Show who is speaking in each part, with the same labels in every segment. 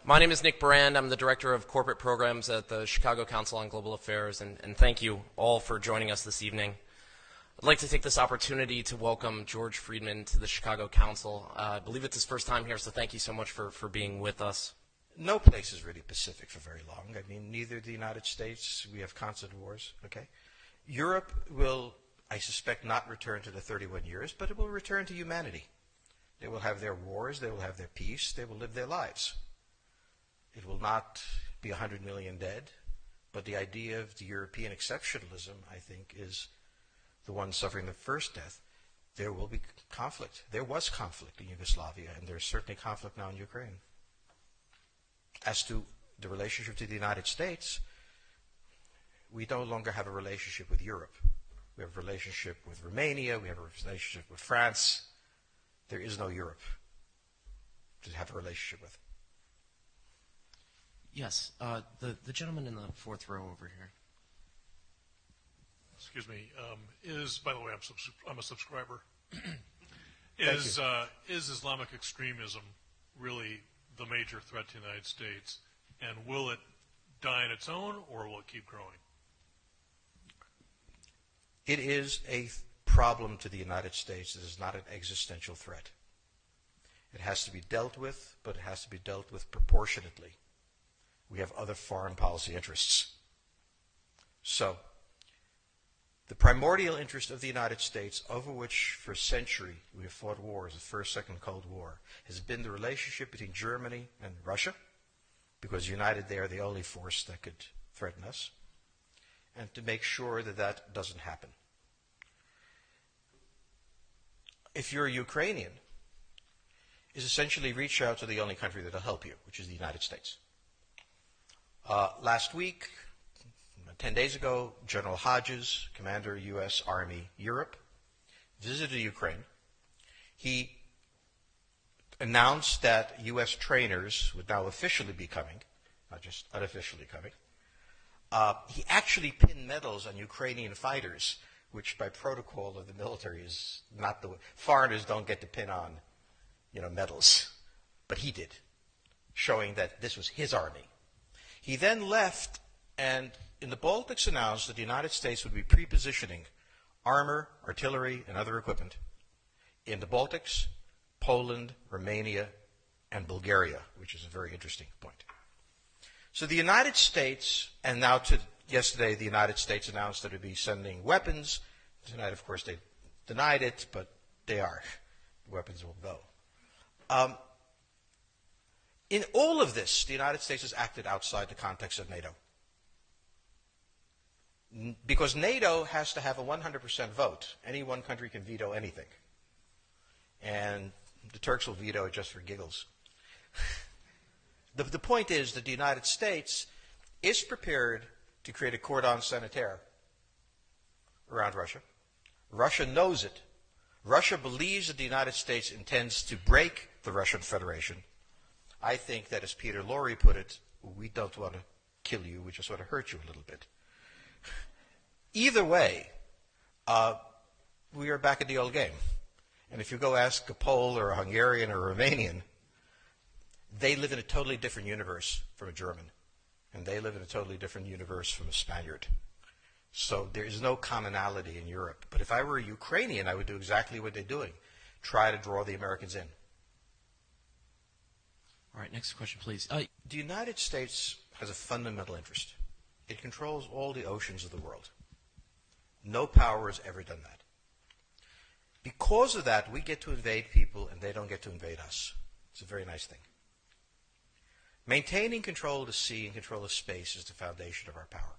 Speaker 1: My name is Nick Brand. I'm the Director of Corporate Programs at the Chicago Council on Global Affairs, and thank you all for joining us this evening. I'd like to take this opportunity to welcome George Friedman to the Chicago Council. I believe it's his first time here, so thank you so much for being with us.
Speaker 2: No place is really pacific for very long. I mean, neither the United States, we have constant wars, okay? Europe will, I suspect, not return to the 31 years, but it will return to humanity. They will have their wars, they will have their peace, they will live their lives. It will not be 100 million dead, but the idea of the European exceptionalism, I think, is the one suffering the first death. There will be conflict. There was conflict in Yugoslavia, and there's certainly conflict now in Ukraine. As to the relationship to the United States, we no longer have a relationship with Europe. We have a relationship with Romania, we have a relationship with France. There is no Europe to have a relationship with.
Speaker 1: Yes, the gentleman in the fourth row over here.
Speaker 3: Excuse me. By the way, I'm a subscriber. Is Islamic extremism really the major threat to the United States, and will it die on its own, or will it keep growing?
Speaker 2: It is a problem to the United States. It is not an existential threat. It has to be dealt with, but it has to be dealt with proportionately. We have other foreign policy interests. So, the primordial interest of the United States, over which for a century we have fought wars, the First, Second Cold War, has been the relationship between Germany and Russia, because united they are the only force that could threaten us, and to make sure that that doesn't happen. If you're a Ukrainian, is essentially reach out to the only country that will help you, which is the United States. Last week, 10 days ago, General Hodges, Commander U.S. Army Europe, visited Ukraine. He announced that U.S. trainers would now officially be coming, not just unofficially coming. He actually pinned medals on Ukrainian fighters, which by protocol of the military is not the way. Foreigners don't get to pin on, medals. But he did, showing that this was his army. He then left and in the Baltics announced that the United States would be pre-positioning armor, artillery, and other equipment in the Baltics, Poland, Romania, and Bulgaria, which is a very interesting point. So the United States, and now yesterday the United States announced that it would be sending weapons. Tonight, of course, they denied it, but they are. The weapons will go. In all of this, the United States has acted outside the context of NATO. Because NATO has to have a 100% vote. Any one country can veto anything. And the Turks will veto it just for giggles. The point is that the United States is prepared to create a cordon sanitaire around Russia. Russia knows it. Russia believes that the United States intends to break the Russian Federation. I think that, as Peter Lorre put it, we don't want to kill you, we just want to hurt you a little bit. Either way, we are back in the old game. And if you go ask a Pole or a Hungarian or a Romanian, they live in a totally different universe from a German. And they live in a totally different universe from a Spaniard. So there is no commonality in Europe. But if I were a Ukrainian, I would do exactly what they're doing. Try to draw the Americans in.
Speaker 1: All right, next question, please.
Speaker 2: The United States has a fundamental interest. It controls all the oceans of the world. No power has ever done that. Because of that, we get to invade people and they don't get to invade us. It's a very nice thing. Maintaining control of the sea and control of space is the foundation of our power.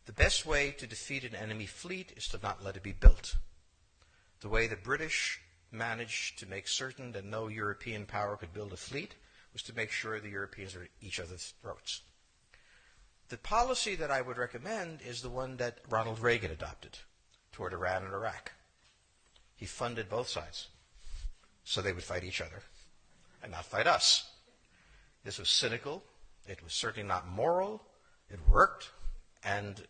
Speaker 2: The best way to defeat an enemy fleet is to not let it be built. The way the British managed to make certain that no European power could build a fleet was to make sure the Europeans are at each other's throats. The policy that I would recommend is the one that Ronald Reagan adopted toward Iran and Iraq. He funded both sides so they would fight each other and not fight us. This was cynical. It was certainly not moral. It worked. And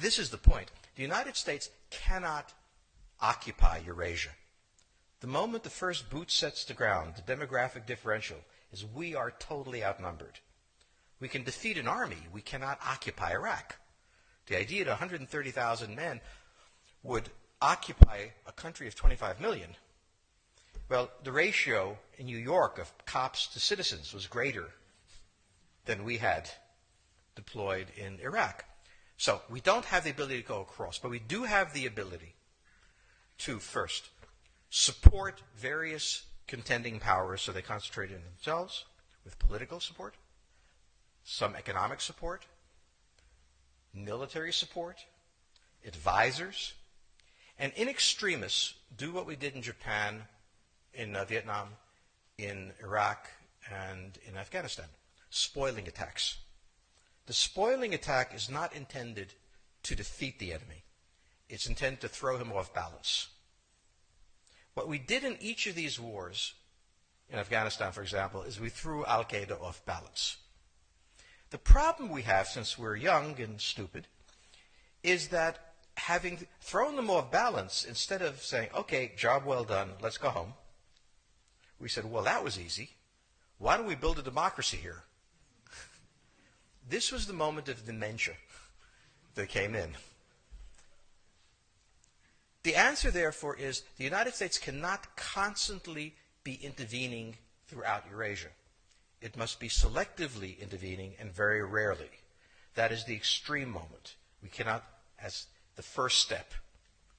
Speaker 2: this is the point. The United States cannot occupy Eurasia. The moment the first boot sets the ground, the demographic differential is we are totally outnumbered. We can defeat an army. We cannot occupy Iraq. The idea that 130,000 men would occupy a country of 25 million, well, the ratio in New York of cops to citizens was greater than we had deployed in Iraq. So we don't have the ability to go across, but we do have the ability to, first, support various contending powers so they concentrate in themselves with political support, some economic support, military support, advisors, and in extremis, do what we did in Japan, in Vietnam, in Iraq, and in Afghanistan, spoiling attacks. The spoiling attack is not intended to defeat the enemy. It's intended to throw him off balance. What we did in each of these wars, in Afghanistan, for example, is we threw Al-Qaeda off balance. The problem we have, since we're young and stupid, is that having thrown them off balance, instead of saying, okay, job well done, let's go home, we said, well, that was easy. Why don't we build a democracy here? This was the moment of dementia that came in. The answer, therefore, is the United States cannot constantly be intervening throughout Eurasia. It must be selectively intervening and very rarely. That is the extreme moment. We cannot, as the first step,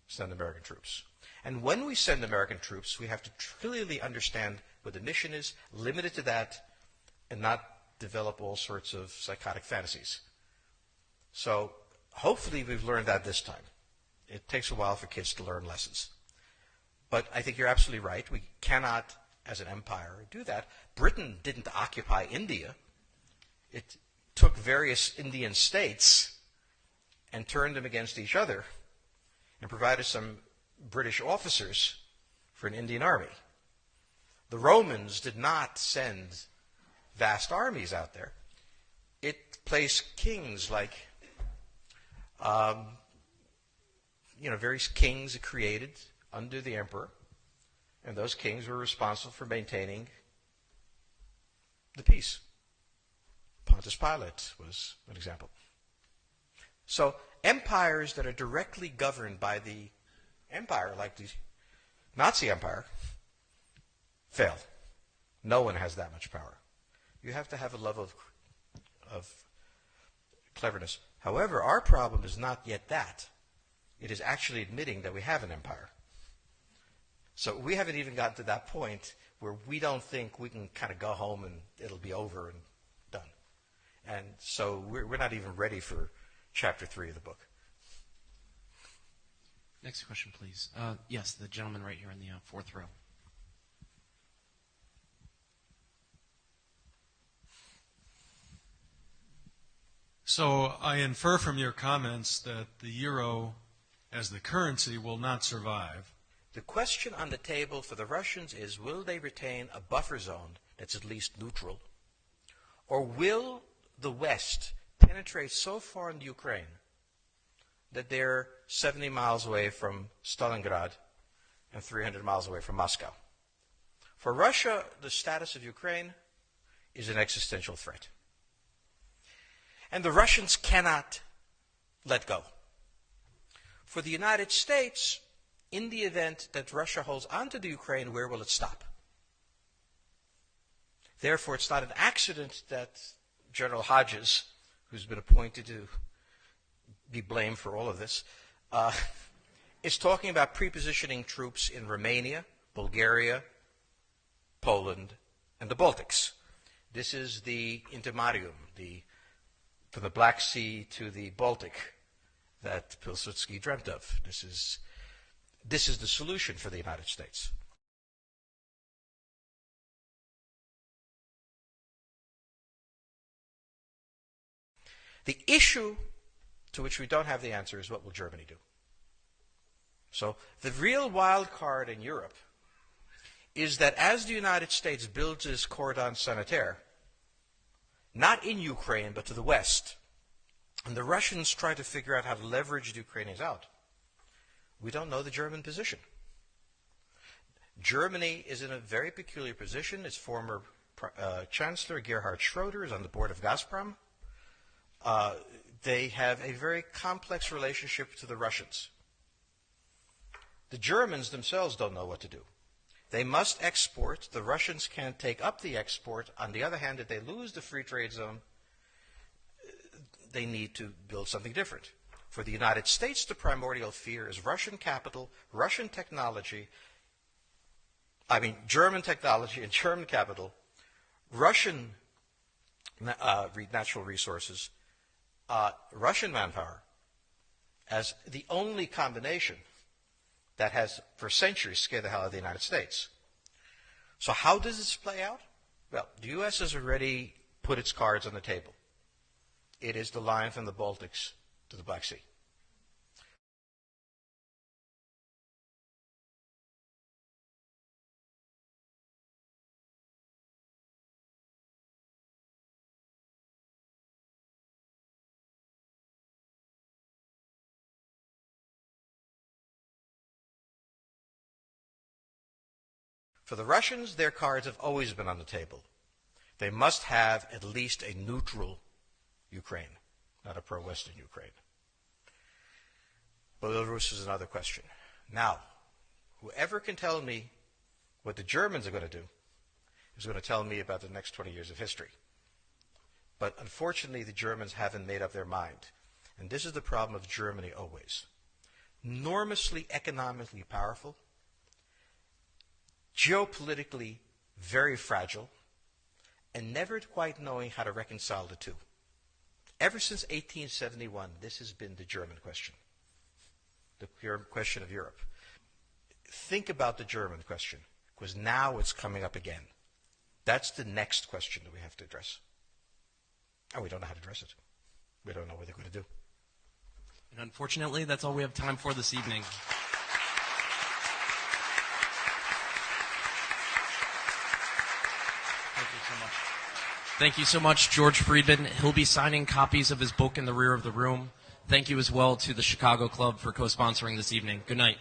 Speaker 2: send American troops. And when we send American troops, we have to clearly understand what the mission is, limit it to that, and not develop all sorts of psychotic fantasies. So hopefully we've learned that this time. It takes a while for kids to learn lessons. But I think you're absolutely right. We cannot, as an empire, do that. Britain didn't occupy India. It took various Indian states and turned them against each other and provided some British officers for an Indian army. The Romans did not send vast armies out there. It placed kings like, various kings it created under the emperor, and those kings were responsible for maintaining the peace. Pontius Pilate was an example. So empires that are directly governed by the empire, like the Nazi Empire, fail. No one has that much power. You have to have a level of cleverness. However, our problem is not yet that. It is actually admitting that we have an empire. So we haven't even gotten to that point where we don't think we can kind of go home and it'll be over and done. And so we're not even ready for chapter 3 of the book.
Speaker 1: Next question, please. Yes, the gentleman right here in the fourth row.
Speaker 4: So I infer from your comments that the euro as the currency will not survive.
Speaker 2: The question on the table for the Russians is, will they retain a buffer zone that's at least neutral? Or will the West penetrate so far into Ukraine that they're 70 miles away from Stalingrad and 300 miles away from Moscow? For Russia, the status of Ukraine is an existential threat. And the Russians cannot let go. For the United States, in the event that Russia holds onto the Ukraine, where will it stop? Therefore, it's not an accident that General Hodges, who's been appointed to be blamed for all of this, is talking about prepositioning troops in Romania, Bulgaria, Poland, and the Baltics. This is the intermarium, from the Black Sea to the Baltic, that Pilsudski dreamt of. This is the solution for the United States. The issue to which we don't have the answer is, what will Germany do? So the real wild card in Europe is that as the United States builds its cordon sanitaire, not in Ukraine, but to the west, and the Russians try to figure out how to leverage the Ukrainians out, we don't know the German position. Germany is in a very peculiar position. Its former Chancellor Gerhard Schroeder is on the board of Gazprom. They have a very complex relationship to the Russians. The Germans themselves don't know what to do. They must export. The Russians can't take up the export. On the other hand, if they lose the free trade zone, they need to build something different. For the United States, the primordial fear is Russian capital, Russian technology, German technology and German capital, Russian natural resources, Russian manpower, as the only combination that has for centuries scared the hell out of the United States. So how does this play out? Well, the U.S. has already put its cards on the table. It is the line from the Baltics to the Black Sea. For the Russians, their cards have always been on the table. They must have at least a neutral Ukraine, not a pro-Western Ukraine. Belarus is another question. Now, whoever can tell me what the Germans are going to do is going to tell me about the next 20 years of history. But unfortunately, the Germans haven't made up their mind. And this is the problem of Germany always. Enormously economically powerful, geopolitically very fragile, and never quite knowing how to reconcile the two. Ever since 1871, this has been the German question, the question of Europe. Think about the German question, because now it's coming up again. That's the next question that we have to address. And we don't know how to address it. We don't know what they're going to do.
Speaker 1: And unfortunately, that's all we have time for this evening. Thank you so much, George Friedman. He'll be signing copies of his book in the rear of the room. Thank you as well to the Chicago Club for co-sponsoring this evening. Good night.